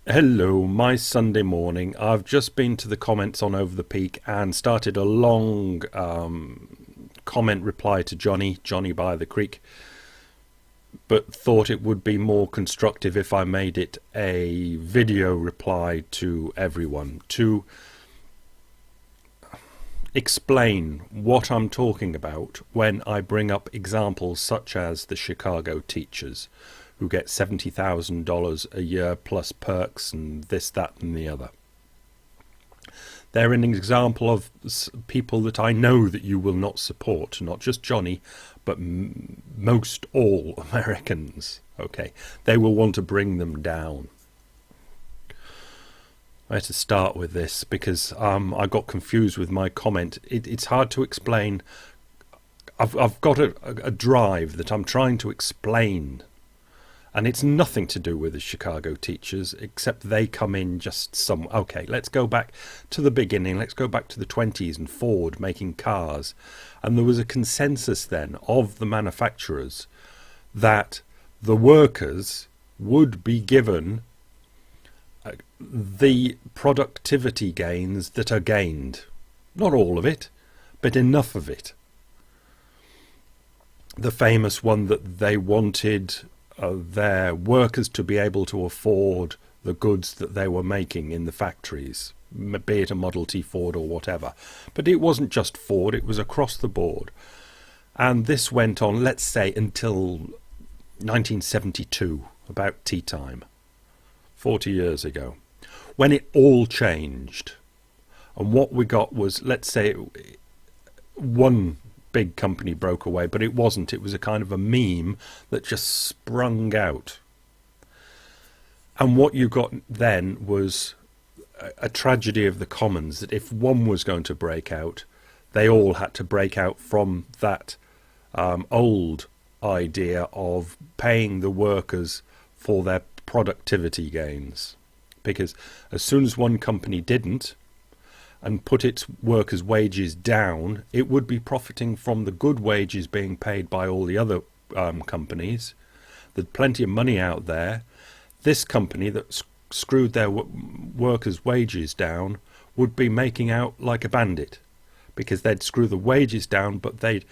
Hello, my Sunday morning. I've just been to the comments on Over the Peak and started a long comment reply to Johnny by the Creek, but thought it would be more constructive if I made it a video reply to everyone to explain what I'm talking about when I bring up examples such as the Chicago teachers who get $70,000 a year plus perks and this, that and the other. They're an example of people that I know that you will not support, not just Johnny, but most all Americans. Okay, they will want to bring them down. I had to start with this because I got confused with my comment. It's hard to explain. I've got a drive that I'm trying to explain, and it's nothing to do with the Chicago teachers, except they come in just some... Okay, let's go back to the beginning. Let's go back to the 20s and Ford making cars. And there was a consensus then of the manufacturers that the workers would be given the productivity gains that are gained. Not all of it, but enough of it. The famous one that they wanted their workers to be able to afford the goods that they were making in the factories, be it a Model T Ford or whatever. But it wasn't just Ford, it was across the board. And this went on, let's say, until 1972, about tea time, 40 years ago, when it all changed. And what we got was, let's say, one big company broke away, but it wasn't. It was a kind of a meme that just sprung out. And what you got then was a tragedy of the commons, that if one was going to break out, they all had to break out from that old idea of paying the workers for their productivity gains. Because as soon as one company didn't, and put its workers' wages down, it would be profiting from the good wages being paid by all the other companies. There's plenty of money out there. This company that screwed their workers' wages down would be making out like a bandit, because they'd screw the wages down, but they'd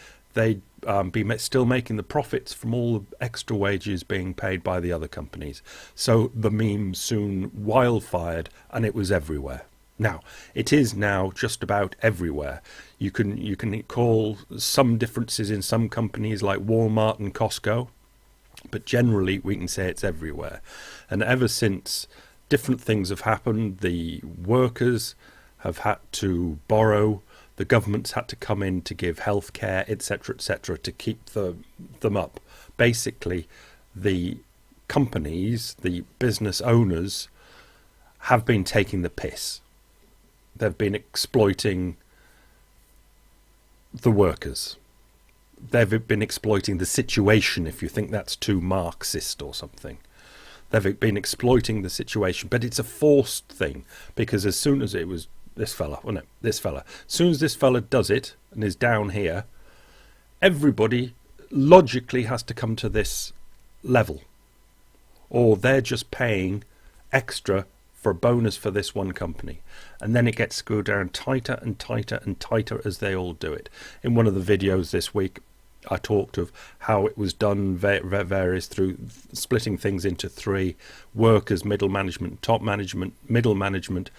be still making the profits from all the extra wages being paid by the other companies. So the meme soon wildfired, and it was everywhere. Now, it is now just about everywhere. You can call some differences in some companies like Walmart and Costco, but generally we can say it's everywhere. And ever since different things have happened, the workers have had to borrow, the government's had to come in to give health care, etc., to keep them up. Basically, the companies, the business owners, have been taking the piss. They've been exploiting the workers. They've been exploiting the situation, if you think that's too Marxist or something. They've been exploiting the situation, but it's a forced thing, because as soon as it was this fella, as soon as this fella does it and is down here, everybody logically has to come to this level, or they're just paying extra for a bonus for this one company, and then it gets screwed down tighter and tighter and tighter as they all do it. In one of the videos this week, I talked of how it was done various through splitting things into three: workers, middle management, top management. Middle management,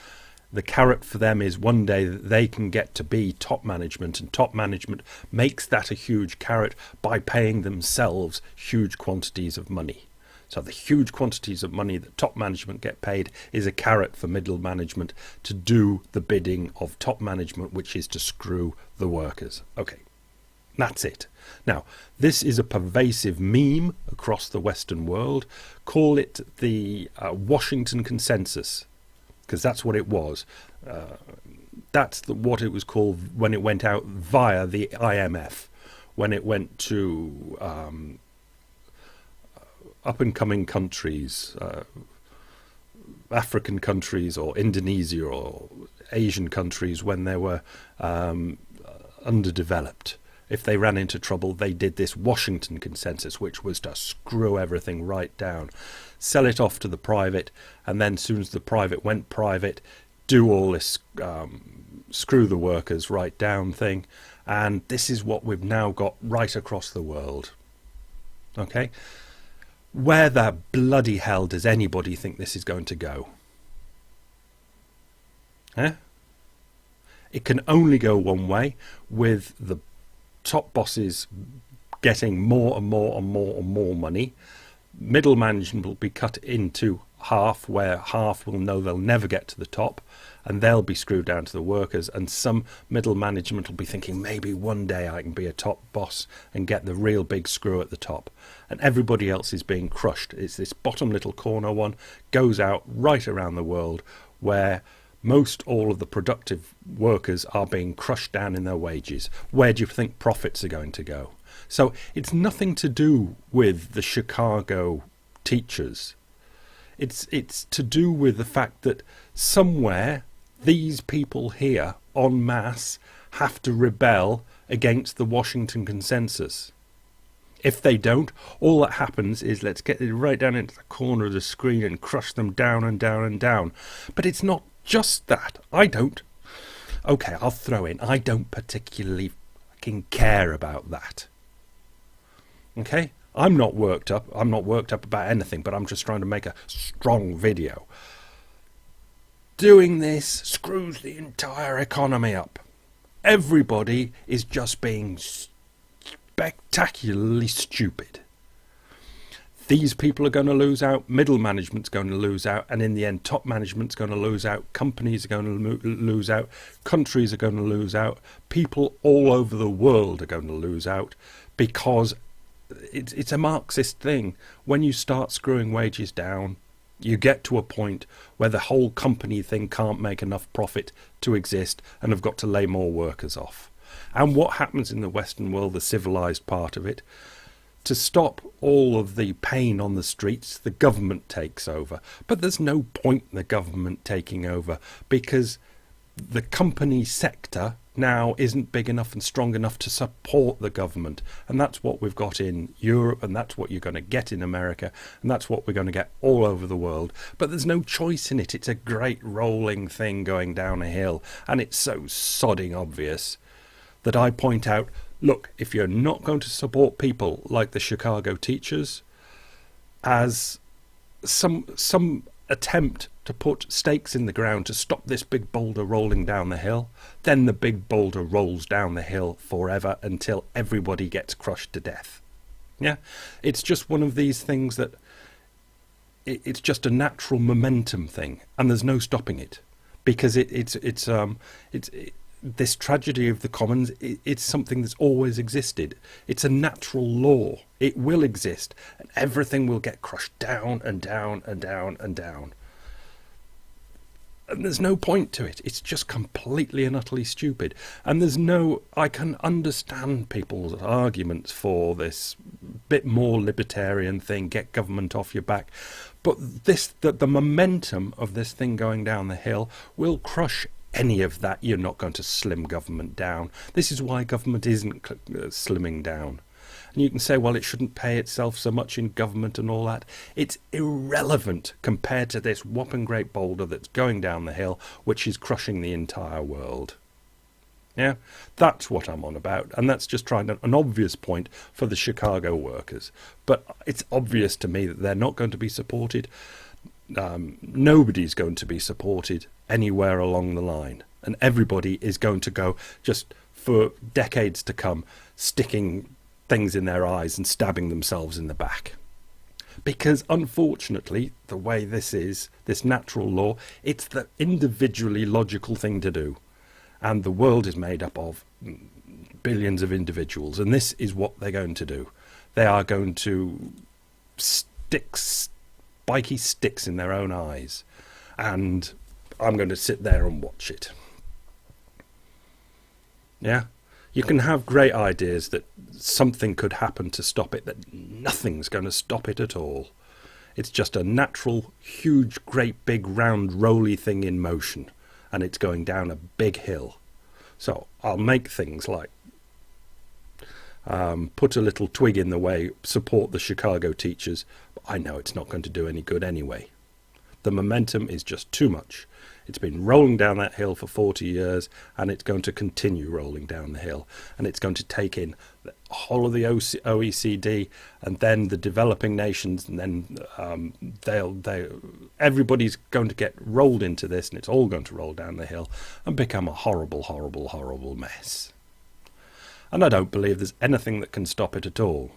the carrot for them is one day that they can get to be top management, and top management makes that a huge carrot by paying themselves huge quantities of money. So the huge quantities of money that top management get paid is a carrot for middle management to do the bidding of top management, which is to screw the workers. Okay, that's it. Now, this is a pervasive meme across the Western world. Call it the Washington Consensus, because that's what it was. That's what it was called when it went out via the IMF, when it went to up-and-coming countries, African countries or Indonesia or Asian countries, when they were underdeveloped. if they ran into trouble, they did this Washington consensus, which was to screw everything right down, sell it off to the private, and then as soon as the private went private, do all this screw the workers right down thing. And this is what we've now got right across the world. Okay? Where the bloody hell does anybody think this is going to go? Eh? It can only go one way, with the top bosses getting more and more and more and more money. Middle management will be cut into half, where half will know they'll never get to the top, and they'll be screwed down to the workers, and some middle management will be thinking, maybe one day I can be a top boss and get the real big screw at the top, and everybody else is being crushed. It's this bottom little corner one, goes out right around the world, where most all of the productive workers are being crushed down in their wages. Where do you think profits are going to go? So it's nothing to do with the Chicago teachers. It's to do with the fact that somewhere these people here en masse have to rebel against the Washington consensus. If they don't, all that happens is let's get it right down into the corner of the screen and crush them down and down and down. But it's not just that. Okay, I'll throw in, I don't particularly fucking care about that. Okay? I'm not worked up about anything, but I'm just trying to make a strong video. Doing this screws the entire economy up. Everybody is just being spectacularly stupid. These people are going to lose out, middle management's going to lose out, and in the end top management's going to lose out, companies are going to lose out, countries are going to lose out, people all over the world are going to lose out, because it's a Marxist thing. When you start screwing wages down, you get to a point where the whole company thing can't make enough profit to exist and have got to lay more workers off. And what happens in the Western world, the civilized part of it, to stop all of the pain on the streets, the government takes over. But there's no point in the government taking over, because the company sector now isn't big enough and strong enough to support the government. And that's what we've got in Europe, and that's what you're going to get in America, and that's what we're going to get all over the world. But there's no choice in it. It's a great rolling thing going down a hill, and it's so sodding obvious that I point out, look, if you're not going to support people like the Chicago teachers as some attempt to put stakes in the ground to stop this big boulder rolling down the hill, then the big boulder rolls down the hill forever until everybody gets crushed to death. Yeah, it's just one of these things that it's just a natural momentum thing, and there's no stopping it, because it's this tragedy of the commons. It's something that's always existed. It's a natural law. It will exist, and everything will get crushed down and down and down and down. And there's no point to it. It's just completely and utterly stupid. And I can understand people's arguments for this bit more libertarian thing, get government off your back. But the momentum of this thing going down the hill will crush any of that. You're not going to slim government down. This is why government isn't slimming down. And you can say, well, it shouldn't pay itself so much in government and all that. It's irrelevant compared to this whopping great boulder that's going down the hill, which is crushing the entire world. Yeah, that's what I'm on about. And that's just an obvious point for the Chicago workers. But it's obvious to me that they're not going to be supported. Nobody's going to be supported anywhere along the line. And everybody is going to go, just for decades to come, sticking things in their eyes and stabbing themselves in the back. Because unfortunately, the way this is, this natural law, it's the individually logical thing to do. And the world is made up of billions of individuals, and this is what they're going to do. They are going to stick spiky sticks in their own eyes, and I'm going to sit there and watch it. Yeah? You can have great ideas that something could happen to stop it, that nothing's going to stop it at all. It's just a natural, huge, great, big, round, roly thing in motion, and it's going down a big hill. So I'll make things like put a little twig in the way, support the Chicago teachers, but I know it's not going to do any good anyway. The momentum is just too much. It's been rolling down that hill for 40 years, and it's going to continue rolling down the hill, and it's going to take in the whole of the OECD, and then the developing nations, and then everybody's going to get rolled into this, and it's all going to roll down the hill and become a horrible, horrible, horrible mess. And I don't believe there's anything that can stop it at all.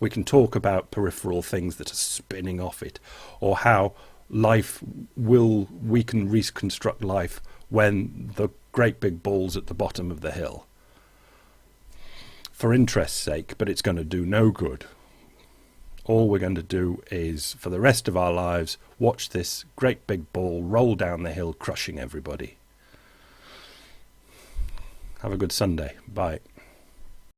We can talk about peripheral things that are spinning off it, or how we can reconstruct life when the great big ball's at the bottom of the hill. For interest's sake, but it's going to do no good. All we're going to do is, for the rest of our lives, watch this great big ball roll down the hill, crushing everybody. Have a good Sunday. Bye.